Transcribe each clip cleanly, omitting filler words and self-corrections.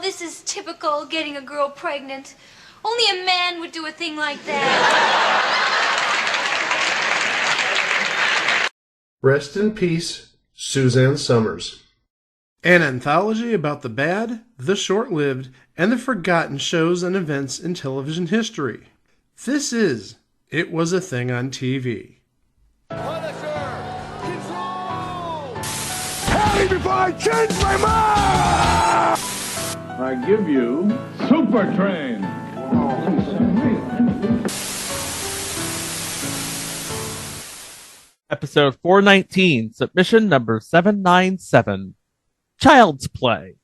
this is typical, getting a girl pregnant. Only a man would do a thing like that. Rest in peace, Suzanne Summers. An anthology about the bad, the short-lived, and the forgotten shows and events in television history. This is It Was a Thing on TV. Punisher! Control! Tell me before I change my mind! I give you Super Train. Episode 419, submission number 797. Child's Play.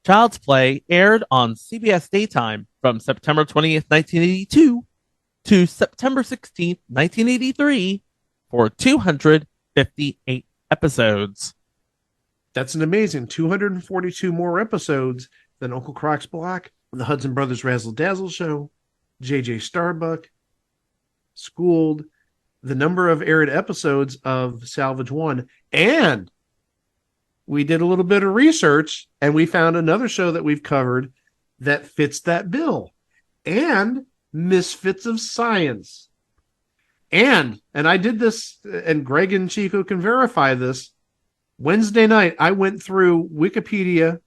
Child's Play aired on CBS Daytime from September 20th, 1982 to September 16th, 1983 for 258 episodes. That's an amazing 242 more episodes than Uncle Croc's Block, the Hudson Brothers Razzle Dazzle Show, J.J. Starbuck, Schooled, the number of aired episodes of Salvage One, and we did a little bit of research and we found another show that we've covered that fits that bill, and Misfits of Science. And I did this, and Greg and Chico can verify this. Wednesday night, I went through Wikipedia,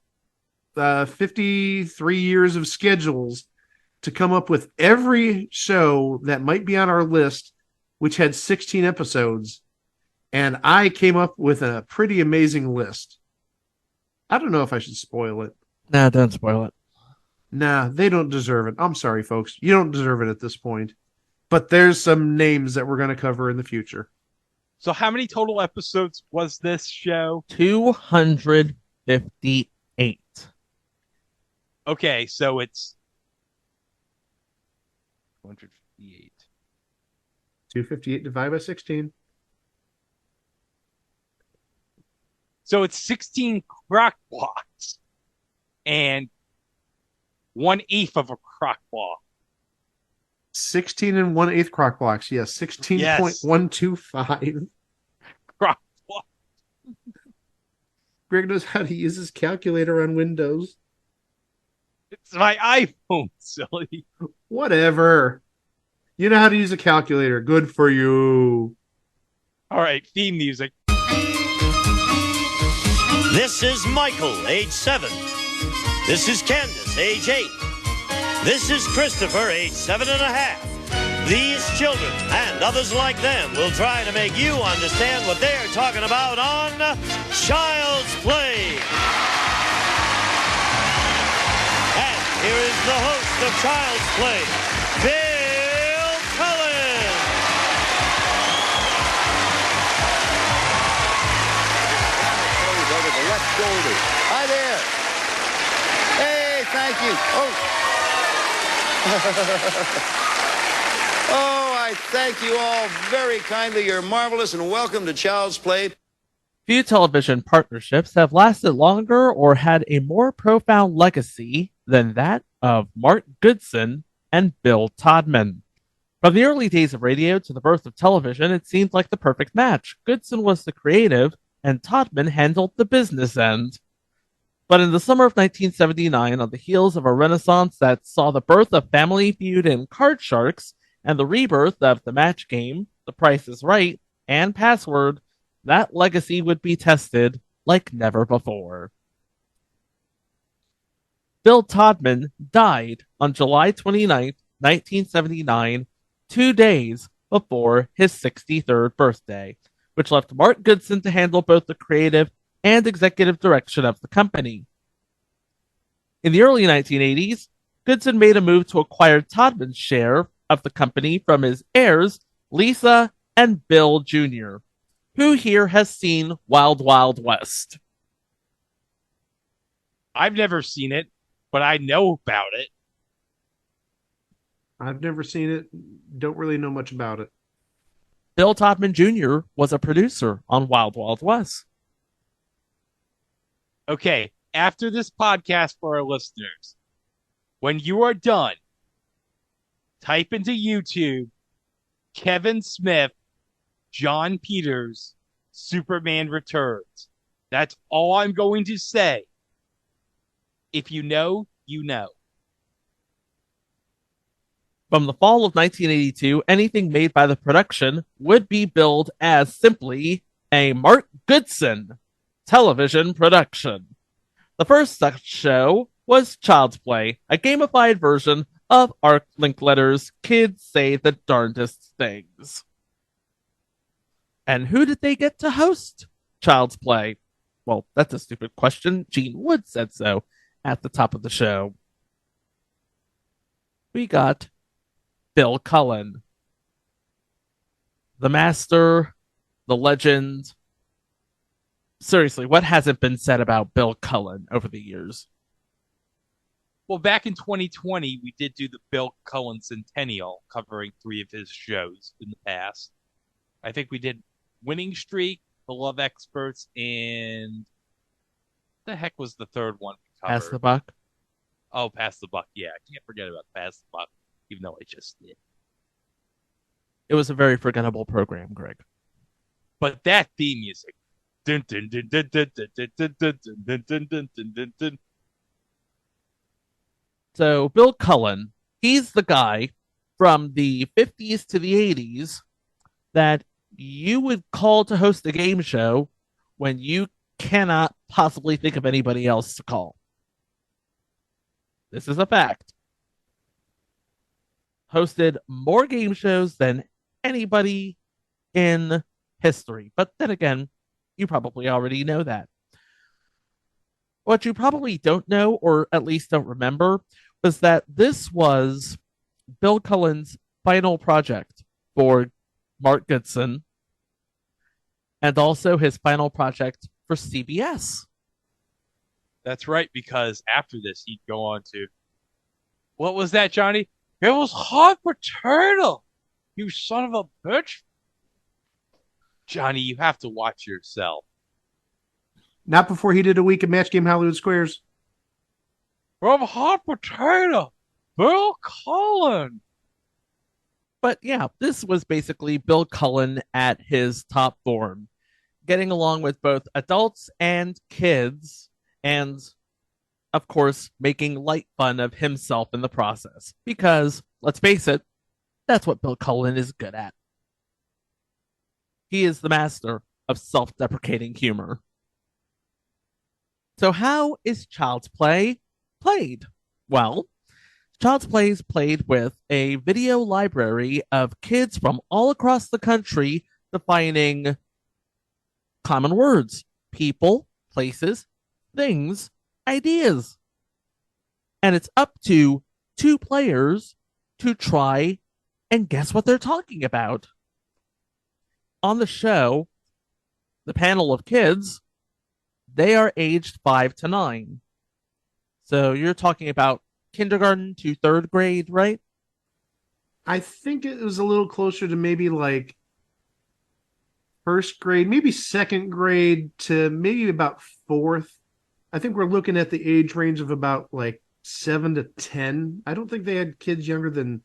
53 years of schedules to come up with every show that might be on our list, which had 16 episodes, and I came up with a pretty amazing list. I don't know if I should spoil it. Nah, don't spoil it. Nah, they don't deserve it. I'm sorry, folks. You don't deserve it at this point. But there's some names that we're going to cover in the future. So how many total episodes was this show? 258. Okay, so it's 258. 258 divided by 16. So it's 16 crock blocks and 1/8 of a crock block. 16 1/8 crock blocks. Yes, 16.125. Crock block. Greg knows how to use his calculator on Windows. It's my iPhone, silly. Whatever. You know how to use a calculator. Good for you. All right, theme music. This is Michael, age 7. This is Candace, age 8. This is Christopher, age 7.5. These children and others like them will try to make you understand what they're talking about on Child's Play. And here is the host of Child's Play, Bill Cullen. Over the left shoulder. Hi there. Hey, thank you. Oh, I thank you all very kindly. You're marvelous, and welcome to Child's Play. Few television partnerships have lasted longer or had a more profound legacy than that of Mark Goodson and Bill Todman. From the early days of radio to the birth of television, it seemed like the perfect match. Goodson was the creative, and Todman handled the business end. But in the summer of 1979, on the heels of a renaissance that saw the birth of Family Feud and Card Sharks, and the rebirth of The Match Game, The Price is Right, and Password, that legacy would be tested like never before. Bill Todman died on July 29, 1979, 2 days before his 63rd birthday, which left Mark Goodson to handle both the creative and executive direction of the company. In the early 1980s, Goodson made a move to acquire Todman's share of the company from his heirs, Lisa and Bill Jr. Who here has seen Wild Wild West? I've never seen it, but I know about it. I've never seen it. Don't really know much about it. Bill Todman Jr. was a producer on Wild Wild West. Okay, after this podcast for our listeners, when you are done, type into YouTube, Kevin Smith, John Peters, Superman Returns. That's all I'm going to say. If you know, you know. From the fall of 1982, anything made by the production would be billed as simply a Mark Goodson television production. The first such show was Child's Play, a gamified version of Arc Linkletter's Kids Say the Darndest Things. And who did they get to host Child's Play? Well, that's a stupid question. Gene Wood said so at the top of the show. We got Bill Cullen, the master, the legend. Seriously, what hasn't been said about Bill Cullen over the years? Well, back in 2020, we did do the Bill Cullen Centennial, covering 3 of his shows in the past. I think we did Winning Streak, The Love Experts, and the heck was the third one we covered? Pass the buck? Oh, Pass the Buck. Yeah, I can't forget about Pass the Buck, even though I just did. It was a very forgettable program, Greg. But that theme music. Dun, dun, dun, dun, dun, dun, dun, dun, dun, dun, dun, dun, dun, dun, dun. So Bill Cullen, he's the guy from the 50s to the 80s that you would call to host a game show when you cannot possibly think of anybody else to call. This is a fact. Hosted more game shows than anybody in history. But then again, you probably already know that. What you probably don't know, or at least don't remember, was that this was Bill Cullen's final project for Mark Goodson, and also his final project for CBS. That's right, because after this, he'd go on to, what was that, Johnny? It was hot potato, you son of a bitch. Johnny, you have to watch yourself. Not before he did a week of Match Game Hollywood Squares. From hot potato, Bill Cullen. But yeah, this was basically Bill Cullen at his top form, getting along with both adults and kids, and of course, making light fun of himself in the process. Because, let's face it, that's what Bill Cullen is good at. He is the master of self-deprecating humor. So how is Child's Play played? Well, Child's Play is played with a video library of kids from all across the country defining common words, people, places, things, ideas. And it's up to 2 players to try and guess what they're talking about. On the show, the panel of kids, they are aged 5 to 9. So you're talking about kindergarten to 3rd grade, right? I think it was a little closer to maybe like 1st grade, maybe 2nd grade to maybe about 4th. I think we're looking at the age range of about like 7 to 10. I don't think they had kids younger than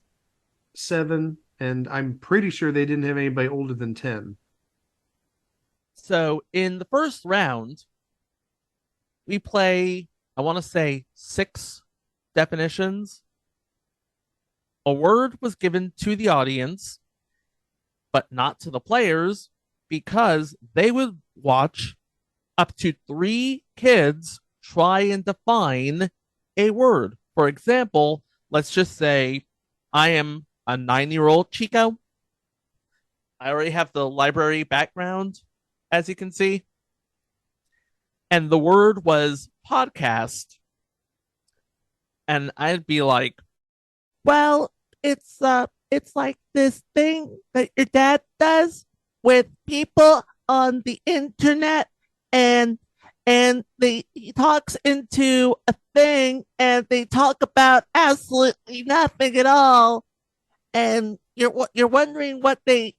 7, and I'm pretty sure they didn't have anybody older than 10. So in the first round, we play, I want to say, 6 definitions. A word was given to the audience, but not to the players, because they would watch up to 3 kids try and define a word. For example, let's just say I am a 9-year-old Chico. I already have the library background, as you can see. And the word was podcast. And I'd be like, well, it's like this thing that your dad does with people on the internet, and he talks into a thing and they talk about absolutely nothing at all, and you're wondering what they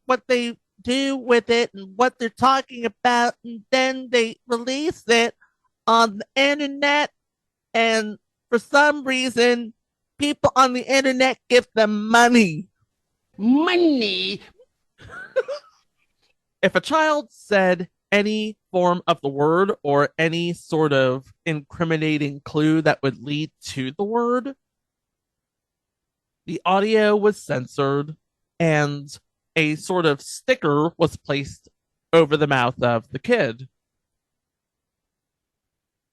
do with it and what they're talking about, and then they release it on the internet, and for some reason people on the internet give them money. If a child said any form of the word or any sort of incriminating clue that would lead to the word, the audio was censored and a sort of sticker was placed over the mouth of the kid.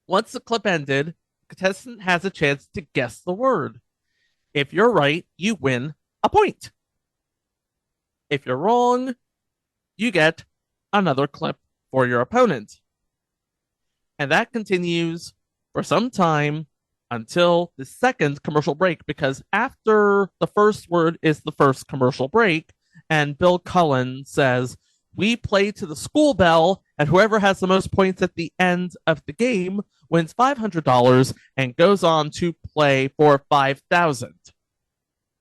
Once the clip ended, the contestant has a chance to guess the word. If you're right, you win a point. If you're wrong, you get another clip for your opponent. And that continues for some time until the second commercial break, because after the first word is the first commercial break, and Bill Cullen says, "We play to the school bell, and whoever has the most points at the end of the game wins $500 and goes on to play for $5,000.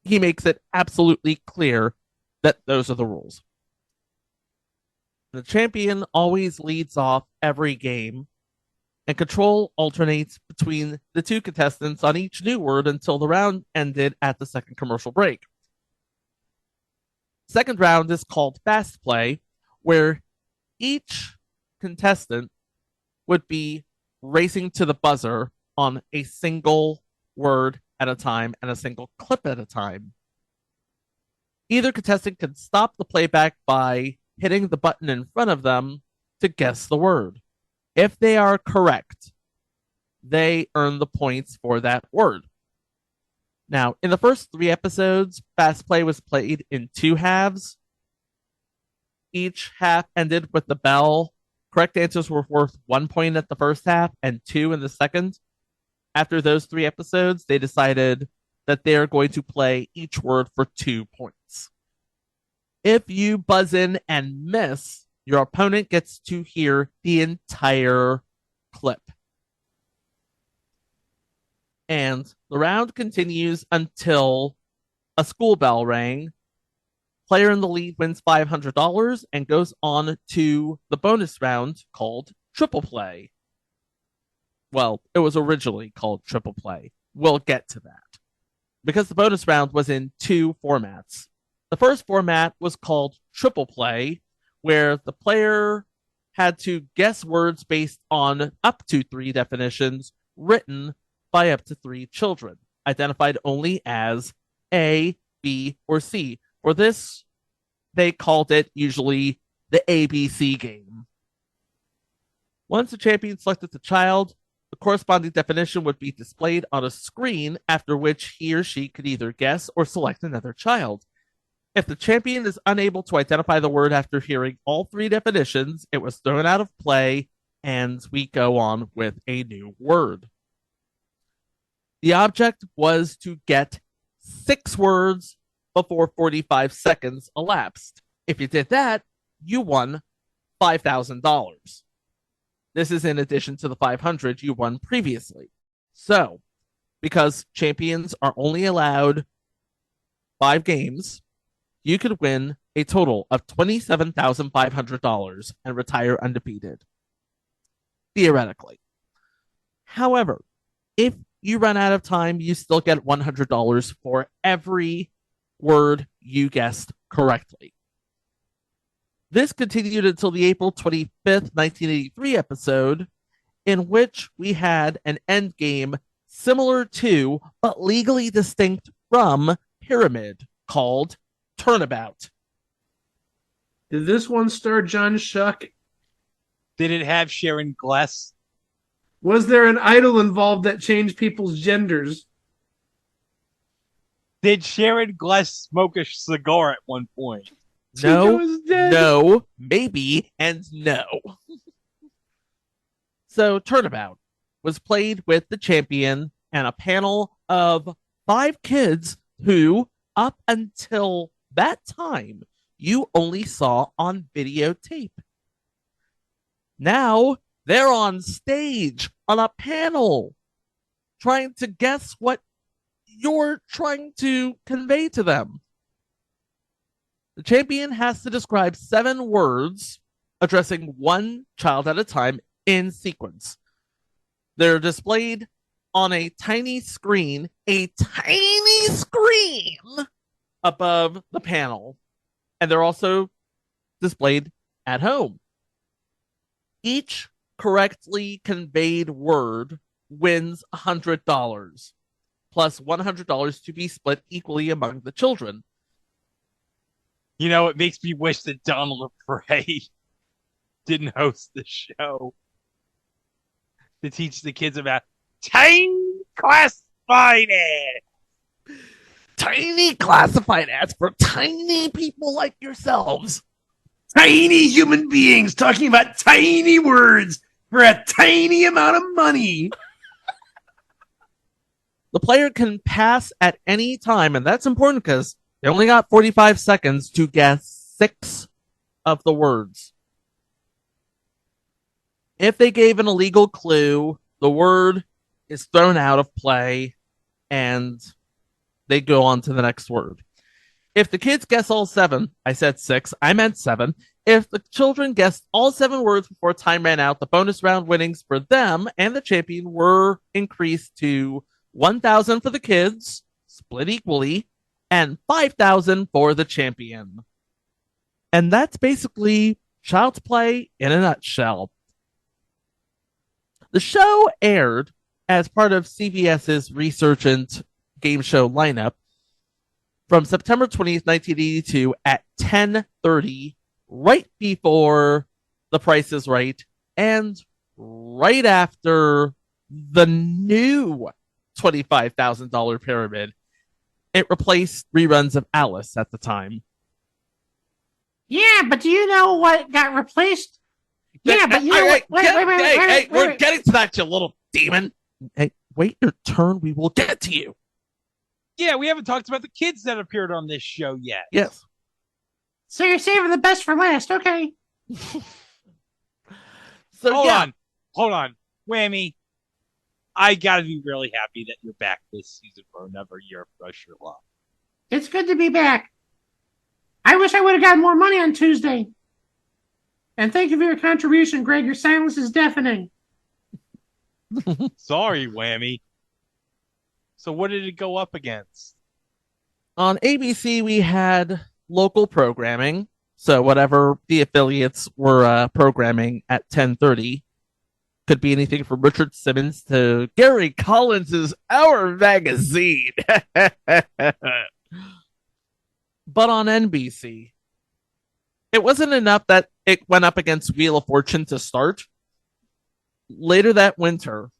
He makes it absolutely clear that those are the rules. The champion always leads off every game, and control alternates between the two contestants on each new word until the round ended at the second commercial break. Second round is called fast play, where each contestant would be racing to the buzzer on a single word at a time and a single clip at a time. Either contestant can stop the playback by hitting the button in front of them to guess the word. If they are correct, they earn the points for that word. Now, in the first 3 episodes, Fast Play was played in 2 halves. Each half ended with the bell. Correct answers were worth 1 point at the first half and 2 in the second. After those 3 episodes, they decided that they are going to play each word for 2 points. If you buzz in and miss, your opponent gets to hear the entire clip. And the round continues until a school bell rang. Player in the lead wins $500 and goes on to the bonus round called Triple Play. Well, it was originally called Triple Play. We'll get to that. Because the bonus round was in 2 formats. The first format was called Triple Play, where the player had to guess words based on up to 3 definitions written by up to 3 children, identified only as A, B, or C. For this, they called it usually the ABC game. Once the champion selected the child, the corresponding definition would be displayed on a screen, after which he or she could either guess or select another child. If the champion is unable to identify the word after hearing all 3 definitions, it was thrown out of play, and we go on with a new word. The object was to get 6 words before 45 seconds elapsed. If you did that, you won $5,000. This is in addition to the $500 you won previously. So, because champions are only allowed 5 games, you could win a total of $27,500 and retire undefeated. Theoretically. However, if you run out of time, you still get $100 for every word you guessed correctly. This continued until the April 25th, 1983 episode, in which we had an end game similar to, but legally distinct from, Pyramid, called Turnabout. Did this one star John Shuck? Did it have Sharon Gless? Was there an idol involved that changed people's genders? Did Sharon Gless smoke a cigar at one point? Chico is dead. No, maybe, and no. So, Turnabout was played with the champion and a panel of 5 kids who, up until that time, you only saw on videotape. Now, they're on stage on a panel trying to guess what you're trying to convey to them. The champion has to describe 7 words addressing 1 child at a time in sequence. They're displayed on a tiny screen above the panel, and they're also displayed at home. Each correctly conveyed word wins $100, plus $100 to be split equally among the children. You know, it makes me wish that Donald LaPre didn't host the show to teach the kids about tiny classified ads. Tiny classified ads for tiny people like yourselves. Tiny human beings talking about tiny words for a tiny amount of money. The player can pass at any time, and that's important because they only got 45 seconds to guess 6 of the words. If they gave an illegal clue, the word is thrown out of play, and they go on to the next word. If the kids guess all 7, I said 6, I meant 7. If the children guessed all 7 words before time ran out, the bonus round winnings for them and the champion were increased to 1,000 for the kids, split equally, and 5,000 for the champion. And that's basically Child's Play in a nutshell. The show aired as part of CBS's Resurgent game show lineup from September 20th, 1982 at 10:30, right before The Price is Right and right after the new $25,000 pyramid. It replaced reruns of Alice at the time. Yeah, but do you know what got replaced? Yeah, but you know what? Wait, We're getting to that, you little demon. Hey, wait your turn. We will get to you. Yeah, we haven't talked about the kids that appeared on this show yet. Yes. So you're saving the best for last, okay? So Hold on. Whammy. I gotta be really happy that you're back this season for another year of Rush Your Luck. It's good to be back. I wish I would have got more money on Tuesday. And thank you for your contribution, Greg. Your silence is deafening. Sorry, Whammy. So what did it go up against? On ABC, we had local programming. So whatever the affiliates were programming at 10:30. Could be anything from Richard Simmons to Gary Collins' Our Magazine. But on NBC, it wasn't enough that it went up against Wheel of Fortune to start. Later that winter,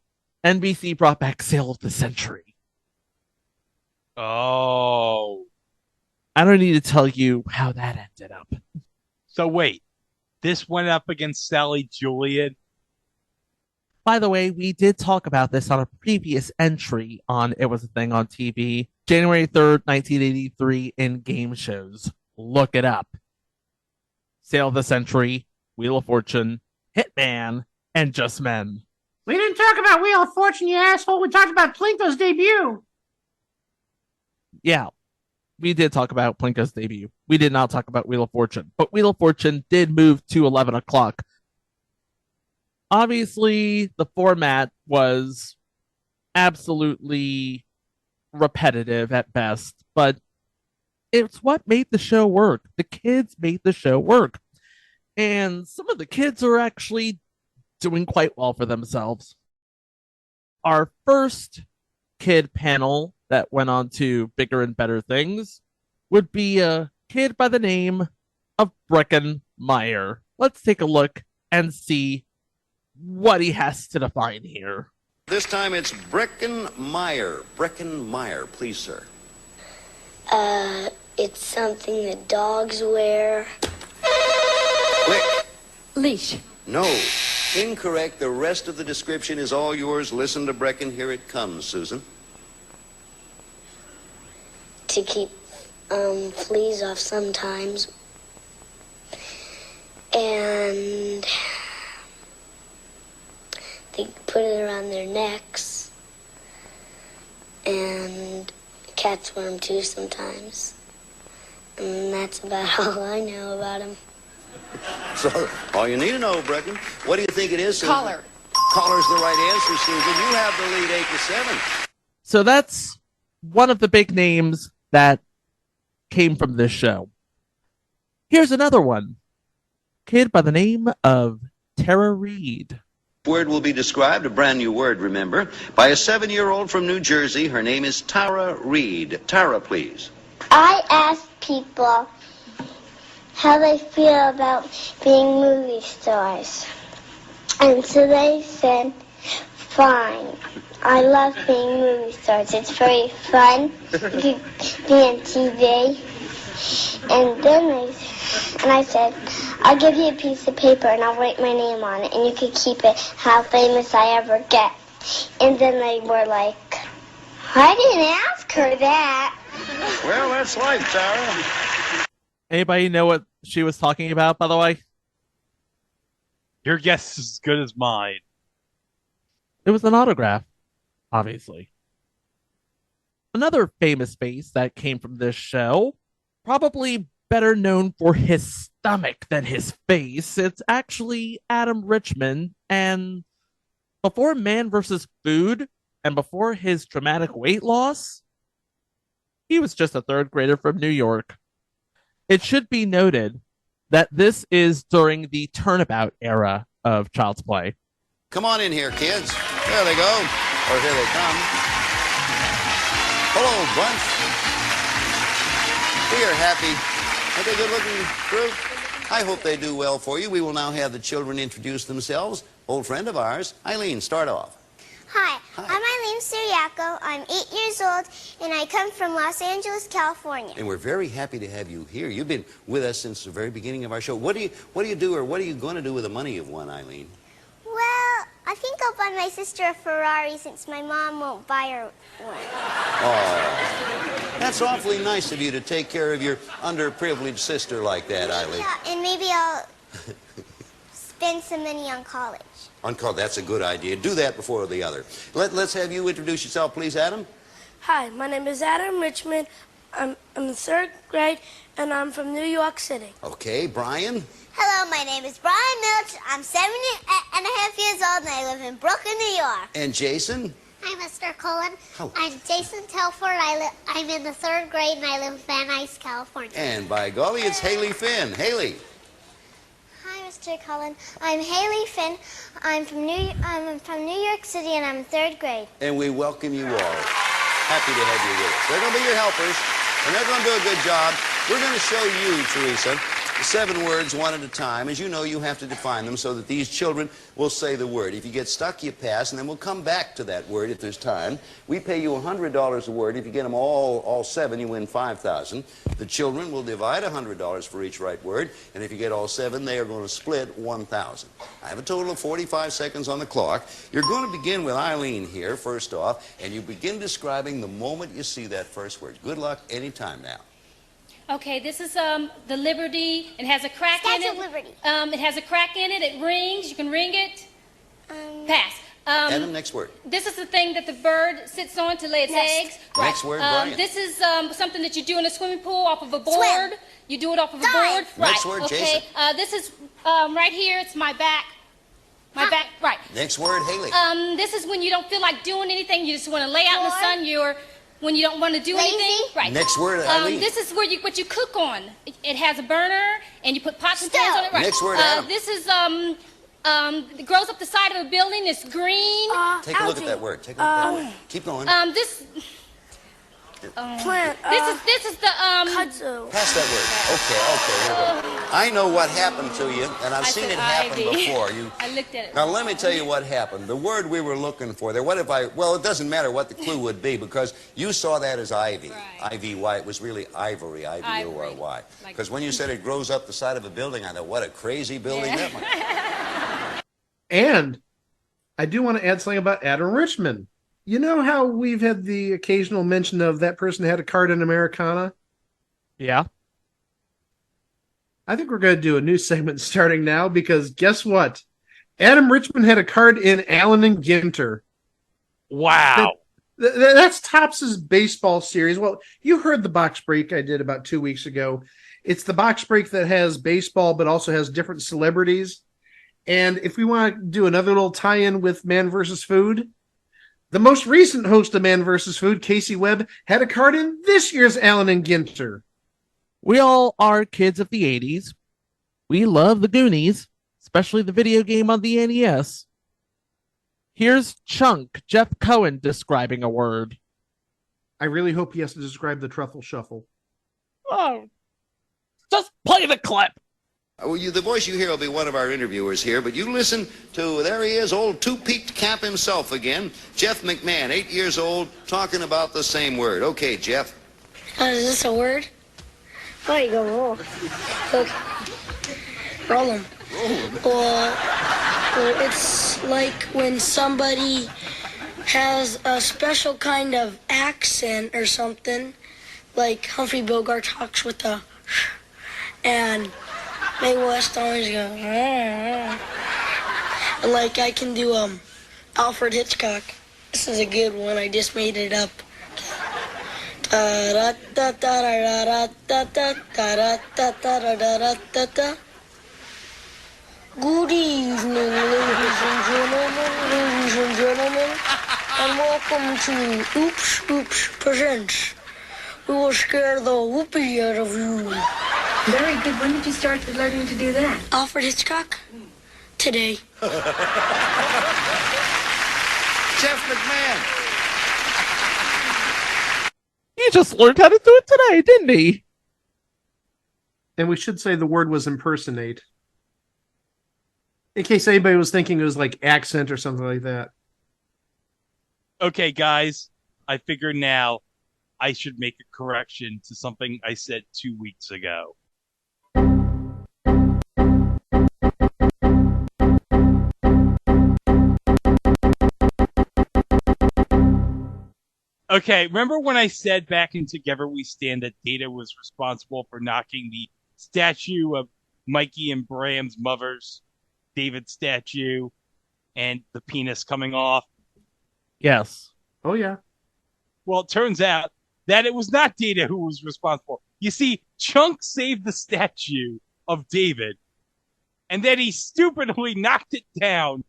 NBC brought back Sale of the Century. Oh. I don't need to tell you how that ended up. So wait, this went up against Sally Julian? By the way, we did talk about this on a previous entry on It Was a Thing on TV, January 3rd, 1983 in game shows. Look it up. Sale of the Century, Wheel of Fortune, Hitman, and Just Men. We didn't talk about Wheel of Fortune, you asshole. We talked about Plinko's debut. Yeah, we did talk about Plinko's debut. We did not talk about Wheel of Fortune, but Wheel of Fortune did move to 11 o'clock. Obviously, the format was absolutely repetitive at best, but it's what made the show work. The kids made the show work. And some of the kids are actually doing quite well for themselves. Our first kid panel that went on to bigger and better things would be a kid by the name of Breckin Meyer. Let's take a look and see what he has to define here. This time it's Breckin Meyer. Breckin Meyer, please, sir. It's something that dogs wear. Quick. Leash. No. Incorrect. The rest of the description is all yours. Listen to Breckin. Here it comes, Susan. To keep fleas off sometimes. And they put it around their necks. And cats wear them too sometimes. And that's about all I know about them. So, all you need to know, Breckin. What do you think it is, Susan? Collar. Collar's the right answer, Susan. You have the lead 8-7. So that's one of the big names that came from this show. Here's another one. Kid by the name of Tara Reid. Word will be described, a brand new word, remember, by a 7-year-old from New Jersey. Her name is Tara Reid. Tara, please. I ask people how they feel about being movie stars. And so they said, fine. I love being movie stars. It's very fun. You can be on TV. And then I said, I'll give you a piece of paper and I'll write my name on it and you can keep it how famous I ever get. And then they were like, I didn't ask her that. Well, that's life, Tara. Anybody know what she was talking about, by the way? Your guess is as good as mine. It was an autograph, obviously. Another famous face that came from this show, probably better known for his stomach than his face. It's actually Adam Richman. And before Man vs. Food and before his dramatic weight loss, he was just a third grader from New York. It should be noted that this is during the Turnabout era of Child's Play. Come on in here, kids. There they go. Or here they come. Hello, bunch. We are happy. Are they good-looking crew? I hope they do well for you. We will now have the children introduce themselves. Old friend of ours, Eileen, start off. Hi, I'm Eileen Siriaco. I'm 8 years old, and I come from Los Angeles, California. And we're very happy to have you here. You've been with us since the very beginning of our show. What do you do, or what are you going to do with the money you've won, Eileen? Well, I think I'll buy my sister a Ferrari since my mom won't buy her one. Oh, that's awfully nice of you to take care of your underprivileged sister like that, Eileen. Yeah, and maybe I'll spend some money on college. On college, that's a good idea. Do that before the other. Let's have you introduce yourself, please, Adam. Hi, my name is Adam Richmond. I'm in the 3rd grade, and I'm from New York City. Okay, Brian. Hello, my name is Brian Milch. I'm 7.5 years old, and I live in Brooklyn, New York. And Jason. Hi, Mr. Cullen. Hello. I'm Jason Telford. I'm in the 3rd grade, and I live in Van Nuys, California. And by golly, it's Haley Finn. Haley. Hi, Mr. Cullen. I'm Haley Finn. I'm from New York City, and I'm in 3rd grade. And we welcome you all. Happy to have you with us. They're going to be your helpers, and they're going to do a good job. We're going to show you, Teresa, 7 words one at a time. As you know, you have to define them so that these children will say the word. If you get stuck, you pass, and then we'll come back to that word if there's time. We pay you $100 a word. If you get them all 7, you win $5,000. The children will divide $100 for each right word, and if you get all 7, they are going to split $1,000. I have a total of 45 seconds on the clock. You're going to begin with Eileen here, first off, and you begin describing the moment you see that first word. Good luck anytime now. Okay, this is the Liberty. It has a crack in it. Statue of Liberty. It has a crack in it. It rings. You can ring it. Pass. Adam, next word. This is the thing that the bird sits on to lay its eggs. Next word, Brian. This is something that you do in a swimming pool off of a board. Swim. You do it off of a Dive. board. Next right. word, okay. Jason. This is right here. It's my back. My back. Right. Next word, Haley. This is when you don't feel like doing anything. You just want to lay out in the sun. When you don't want to do Lazy. anything. Right. Next word, Eileen. This is where what you cook on. It has a burner, and you put pots and pans on it. Right. Next word, Adam. This is it grows up the side of a building. It's green. Take a look at that word. Take a look at that word. Keep going. This. Plant. This is the Kudzu. Pass that word. Okay. I know what happened to you, and I've seen it happen before. I looked at it. Now, let me tell you what happened. The word we were looking for there, well, it doesn't matter what the clue would be, because you saw that as ivy. Right. I-V-Y. It was really ivory, I-V-O-R-Y. Because when you said it grows up the side of a building, I thought, what a crazy building that might be. And I do want to add something about Adam Richman. You know how we've had the occasional mention of that person had a card in Americana? Yeah. I think we're going to do a new segment starting now, because guess what? Adam Richman had a card in Allen and Ginter. Wow. That's Topps' baseball series. Well, you heard the box break I did about 2 weeks ago. It's the box break that has baseball, but also has different celebrities. And if we want to do another little tie-in with Man vs. Food, the most recent host of Man vs. Food, Casey Webb, had a card in this year's Allen and Ginter. We all are kids of the 80s. We love the Goonies, especially the video game on the NES. Here's Chunk, Jeff Cohen, describing a word. I really hope he has to describe the truffle shuffle. Oh, just play the clip. Well, the voice you hear will be one of our interviewers here, but you listen to, there he is, old two-peaked cap himself again, Jeff McMahon, 8 years old, talking about the same word. Okay, Jeff. Is this a word? Oh, you go roll. Okay. Roll them. Well, it's like when somebody has a special kind of accent or something, like Humphrey Bogart talks with the and Mae West always goes, and like I can do Alfred Hitchcock. This is a good one. I just made it up. Good evening, ladies and gentlemen, and welcome to Oops Oops Presents. We will scare the whoopee out of you. Very good. When did you start learning to do that? Alfred Hitchcock? Today. Jeff McMahon. He just learned how to do it today, didn't he? And we should say the word was impersonate. In case anybody was thinking it was like accent or something like that. Okay, guys, I figure now I should make a correction to something I said 2 weeks ago. Okay, remember when I said back in Together We Stand that Data was responsible for knocking the statue of Mikey and Bram's mother's David statue and the penis coming off? Yes. Oh, yeah. Well, it turns out that it was not Data who was responsible. You see, Chunk saved the statue of David, and then he stupidly knocked it down,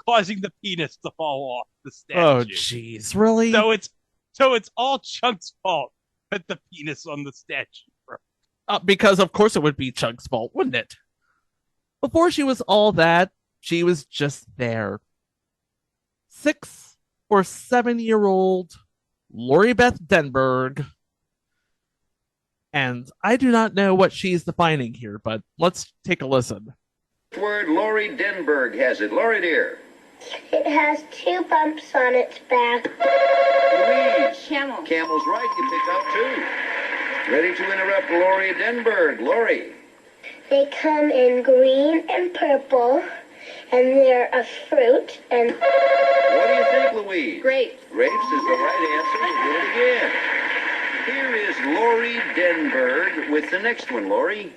causing the penis to fall off the statue. Oh, jeez. Really? So it's all Chunk's fault that the penis on the statue broke. Because of course it would be Chunk's fault, wouldn't it? Before she was all that, she was just there. 6 or 7-year-old Lori Beth Denberg. And I do not know what she's defining here, but let's take a listen. Word Lori Denberg has it. Lori, dear. It has 2 bumps on its back. Louise. Camel. Camel's right. You pick up 2. Ready to interrupt Lori Denberg. Lori. They come in green and purple, and they're a fruit. And what do you think, Louise? Grapes. Grapes is the right answer. You did it again. Here is Lori Denberg with the next one. Lori.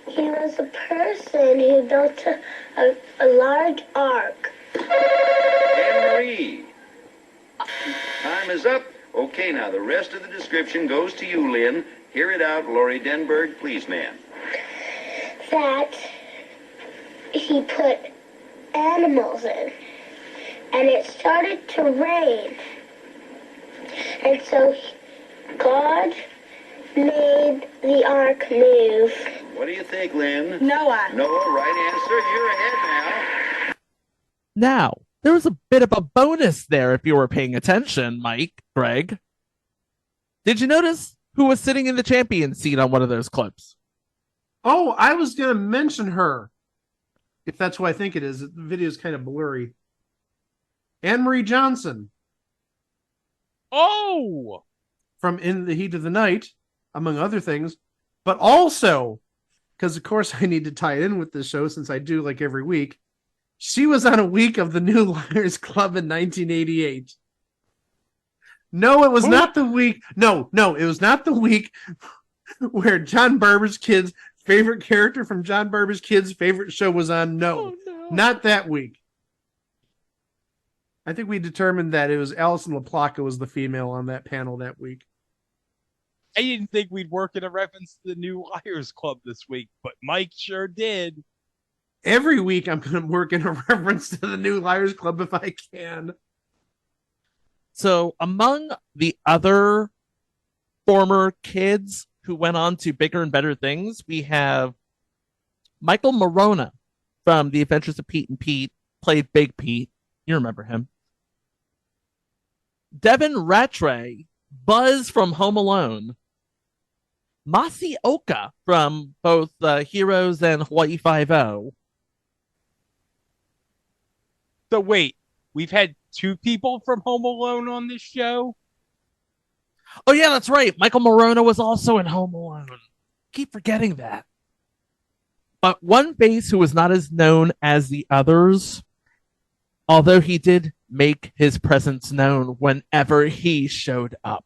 he was a person who built a large ark. Anne-Marie. Time is up. Okay, now the rest of the description goes to you, Lynn. Hear it out, Lori Denberg, please, ma'am. That he put animals in, and it started to rain. And so God made the ark move. What do you think, Lynn? Noah. Noah, right answer. You're ahead now. Now, there was a bit of a bonus there if you were paying attention, Mike, Greg. Did you notice who was sitting in the champion seat on one of those clips? Oh, I was going to mention her. If that's who I think it is. The video is kind of blurry. Anne-Marie Johnson. Oh! From In the Heat of the Night, among other things. But also, because of course I need to tie it in with this show since I do like every week, she was on a week of the New Liars Club in 1988. No, it was not the week. No, it was not the week where John Barber's kids' favorite character from John Barber's kids' favorite show was on. No, not that week. I think we determined that it was Alison LaPlaca was the female on that panel that week. I didn't think we'd work in a reference to the New Liars Club this week, but Mike sure did. Every week I'm going to work in a reference to the New Liars Club if I can. So among the other former kids who went on to bigger and better things, we have Michael Morona, from The Adventures of Pete and Pete played Big Pete. You remember him. Devin Rattray, Buzz from Home Alone. Masioka from both Heroes and Hawaii Five-0. So wait, we've had 2 people from Home Alone on this show? Oh yeah, that's right. Michael Morona was also in Home Alone. Keep forgetting that. But one face who was not as known as the others, although he did make his presence known whenever he showed up.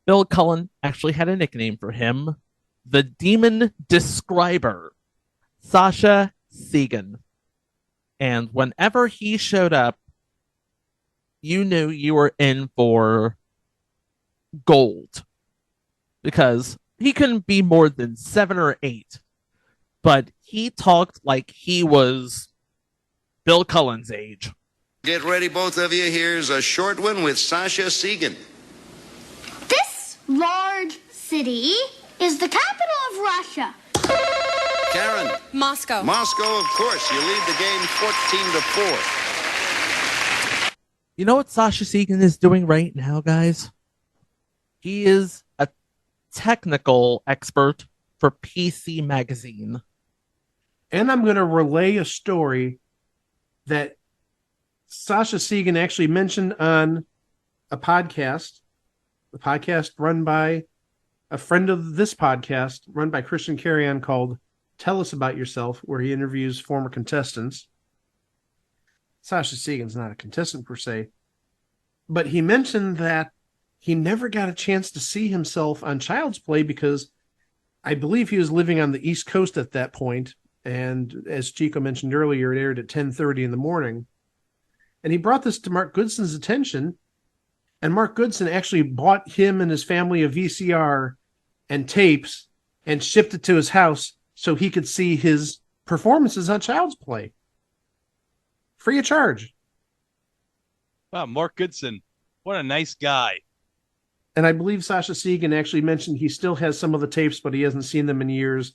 Bill Cullen actually had a nickname for him, the Demon Describer, Sasha Segan. And whenever he showed up, you knew you were in for gold. Because he couldn't be more than 7 or 8. But he talked like he was Bill Cullen's age. Get ready, both of you. Here's a short one with Sasha Segan. This large city is the capital of Russia. Karen. Moscow. Moscow, of course. You lead the game 14-4. You know what Sasha Segan is doing right now, guys? He is a technical expert for PC Magazine. And I'm going to relay a story that Sasha Segan actually mentioned on a podcast run by a friend of this podcast, run by Christian Carrion, called Tell Us About Yourself, where he interviews former contestants. Sasha Segan's not a contestant per se, but he mentioned that he never got a chance to see himself on Child's Play because I believe he was living on the East Coast at that point, and as Chico mentioned earlier, it aired at 10:30 in the morning. And he brought this to Mark Goodson's attention, and Mark Goodson actually bought him and his family a VCR and tapes and shipped it to his house so he could see his performances on Child's Play. Free of charge. Wow, Mark Goodson. What a nice guy. And I believe Sasha Segan actually mentioned he still has some of the tapes, but he hasn't seen them in years.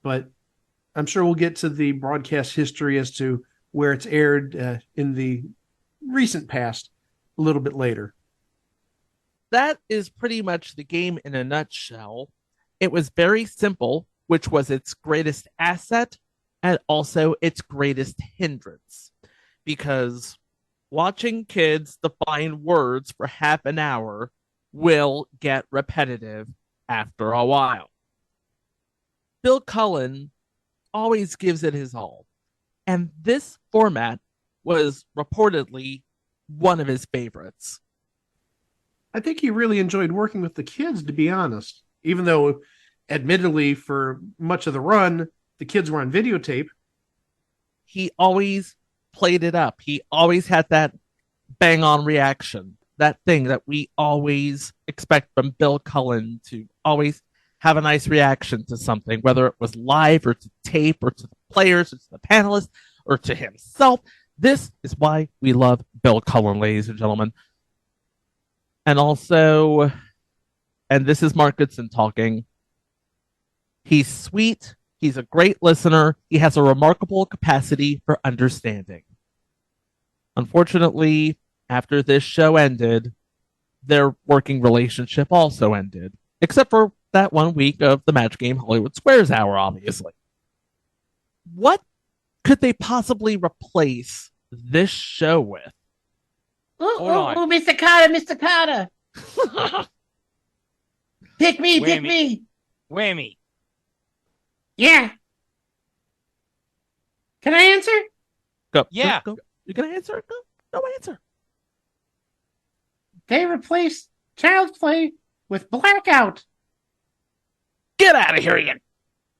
But I'm sure we'll get to the broadcast history as to where it's aired in the recent past a little bit later. That is pretty much the game in a nutshell. It was very simple, which was its greatest asset and also its greatest hindrance. Because watching kids define words for half an hour will get repetitive after a while. Bill Cullen always gives it his all. And this format was reportedly one of his favorites. I think he really enjoyed working with the kids, to be honest. Even though, admittedly, for much of the run, the kids were on videotape. He always played it up. He always had that bang-on reaction. That thing that we always expect from Bill Cullen, to always have a nice reaction to something, whether it was live or to tape or to the players or to the panelists or to himself. This is why we love Bill Cullen, ladies and gentlemen. And also, and this is Mark Goodson talking, he's sweet, he's a great listener, he has a remarkable capacity for understanding. Unfortunately, after this show ended, their working relationship also ended. Except for that 1 week of the Match Game Hollywood Squares Hour, obviously. What could they possibly replace this show with? Oh, Mr. Carter. Pick me, Whammy. pick me. Whammy. Yeah. Can I answer? Go. Yeah. Go. You gonna answer? Go. No answer. They replaced Child's Play with Blackout. Get out of here, you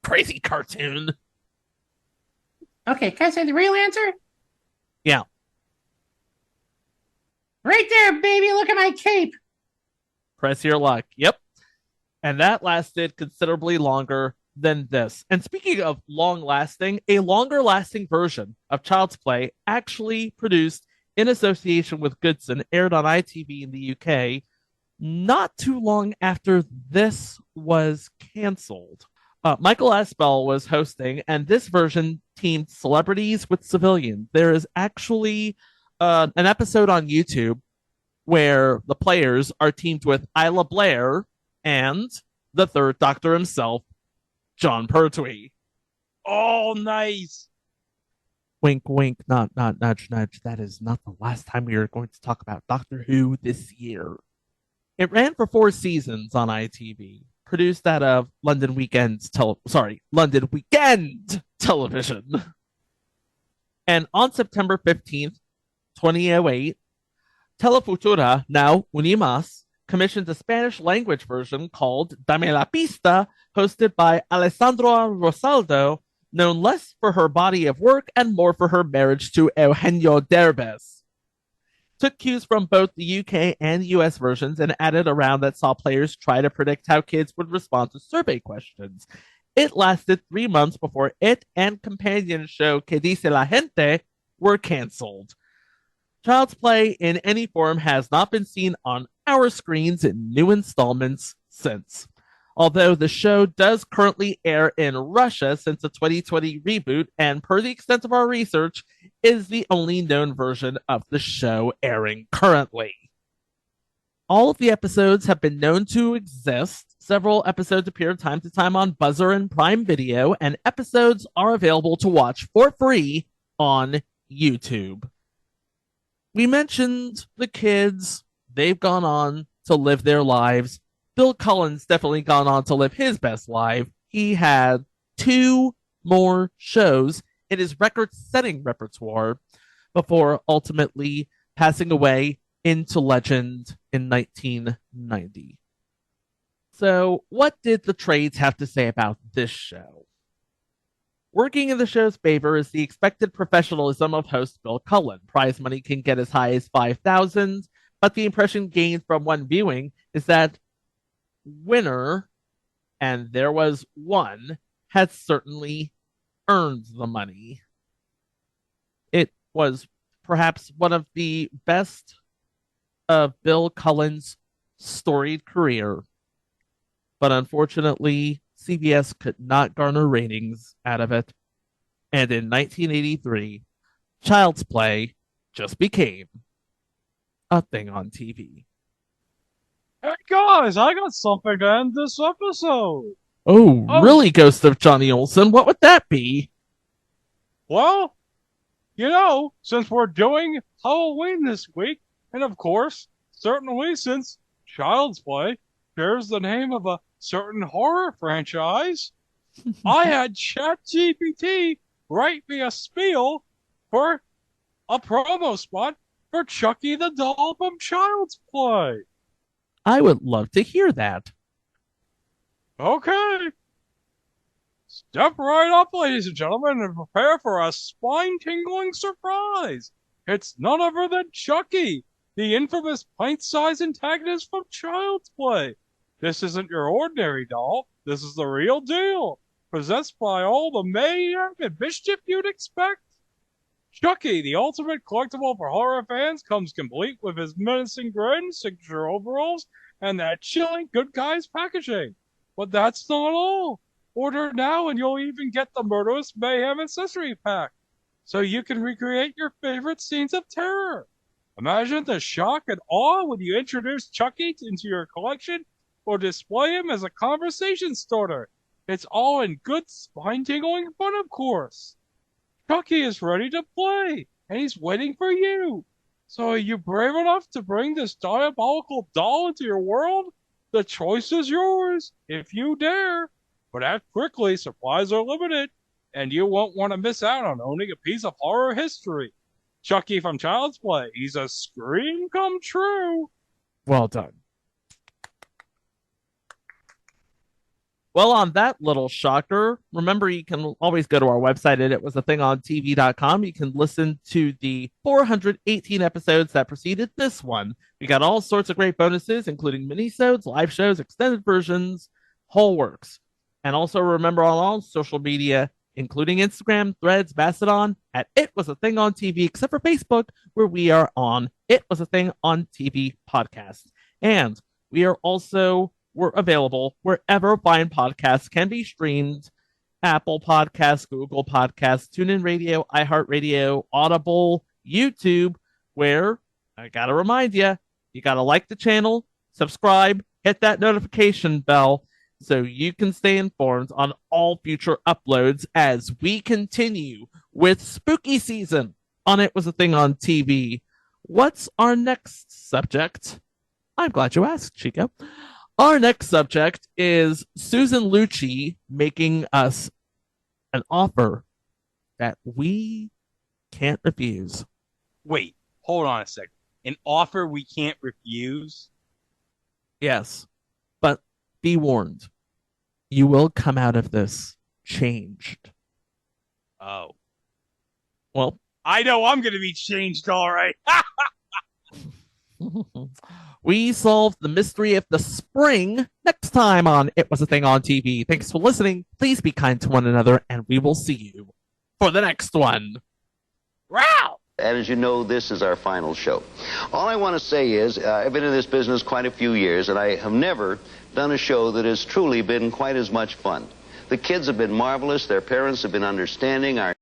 crazy cartoon. Okay, can I say the real answer? Yeah. Right there, baby. Look at my cape. Press your luck. Yep. And that lasted considerably longer than this. And speaking of long lasting, a longer lasting version of Child's Play, actually produced in association with Goodson, aired on ITV in the UK not too long after this was canceled. Michael Aspel was hosting, and this version teamed celebrities with civilians. There is actually an episode on YouTube where the players are teamed with Isla Blair and the third Doctor himself, John Pertwee. Oh, nice. Wink, wink, not nudge, nudge. That is not the last time we are going to talk about Doctor Who this year. It ran for 4 seasons on ITV, produced out of London Weekend Television. And on September 15th, 2008, Telefutura, now Unimas, commissioned a Spanish language version called Dame la Pista, hosted by Alessandra Rosaldo, known less for her body of work and more for her marriage to Eugenio Derbez. Took cues from both the UK and US versions and added a round that saw players try to predict how kids would respond to survey questions. It lasted 3 months before it and companion show Que Dice la Gente were cancelled. Child's Play in any form has not been seen on our screens in new installments since. Although the show does currently air in Russia since the 2020 reboot, and per the extent of our research, is the only known version of the show airing currently. All of the episodes have been known to exist. Several episodes appear time to time on Buzzer and Prime Video, and episodes are available to watch for free on YouTube. We mentioned the kids. They've gone on to live their lives. Bill Cullen's definitely gone on to live his best life. He had 2 more shows in his record-setting repertoire before ultimately passing away into legend in 1990. So, what did the trades have to say about this show? Working in the show's favor is the expected professionalism of host Bill Cullen. Prize money can get as high as $5,000, but the impression gained from one viewing is that winner, and there was one, had certainly earned the money. It was perhaps one of the best of Bill Cullen's storied career, but unfortunately, CBS could not garner ratings out of it, and in 1983, Child's Play just became a thing on TV. Hey guys, I got something to end this episode. Oh, really, Ghost of Johnny Olsen? What would that be? Well, since we're doing Halloween this week, and of course, certainly since Child's Play shares the name of a certain horror franchise, I had ChatGPT write me a spiel for a promo spot for Chucky the doll from Child's Play. I would love to hear that. Okay. Step right up, ladies and gentlemen, and prepare for a spine-tingling surprise. It's none other than Chucky, the infamous pint-sized antagonist from Child's Play. This isn't your ordinary doll. This is the real deal, possessed by all the mayhem and mischief you'd expect. Chucky, the ultimate collectible for horror fans, comes complete with his menacing grin, signature overalls, and that chilling Good Guys packaging. But that's not all. Order now and you'll even get the Murderous Mayhem accessory pack, so you can recreate your favorite scenes of terror. Imagine the shock and awe when you introduce Chucky into your collection or display him as a conversation starter. It's all in good spine-tingling fun, of course. Chucky is ready to play, and he's waiting for you. So are you brave enough to bring this diabolical doll into your world? The choice is yours, if you dare. But act quickly, supplies are limited, and you won't want to miss out on owning a piece of horror history. Chucky from Child's Play, he's a scream come true. Well done. Well, on that little shocker, remember you can always go to our website at itwasathingontv.com. You can listen to the 418 episodes that preceded this one. We got all sorts of great bonuses, including minisodes, live shows, extended versions, whole works. And also remember on all social media, including Instagram, Threads, Mastodon, at It Was a Thing on TV, except for Facebook, where we are on It Was a Thing on TV podcast. And we are also... we're available wherever fine podcasts can be streamed, Apple Podcasts, Google Podcasts, TuneIn Radio, iHeartRadio, Audible, YouTube, where I got to remind you, you got to like the channel, subscribe, hit that notification bell so you can stay informed on all future uploads as we continue with spooky season on It Was a Thing on TV. What's our next subject? I'm glad you asked, Chico. Our next subject is Susan Lucci making us an offer that we can't refuse. Wait, hold on a second. An offer we can't refuse? Yes, but be warned. You will come out of this changed. Oh. Well, I know I'm going to be changed, all right. We solved the mystery of the spring next time on It Was a Thing on TV. Thanks for listening. Please be kind to one another, and we will see you for the next one. Wow! And as you know, this is our final show. All I want to say is, I've been in this business quite a few years, and I have never done a show that has truly been quite as much fun. The kids have been marvelous. Their parents have been understanding. Our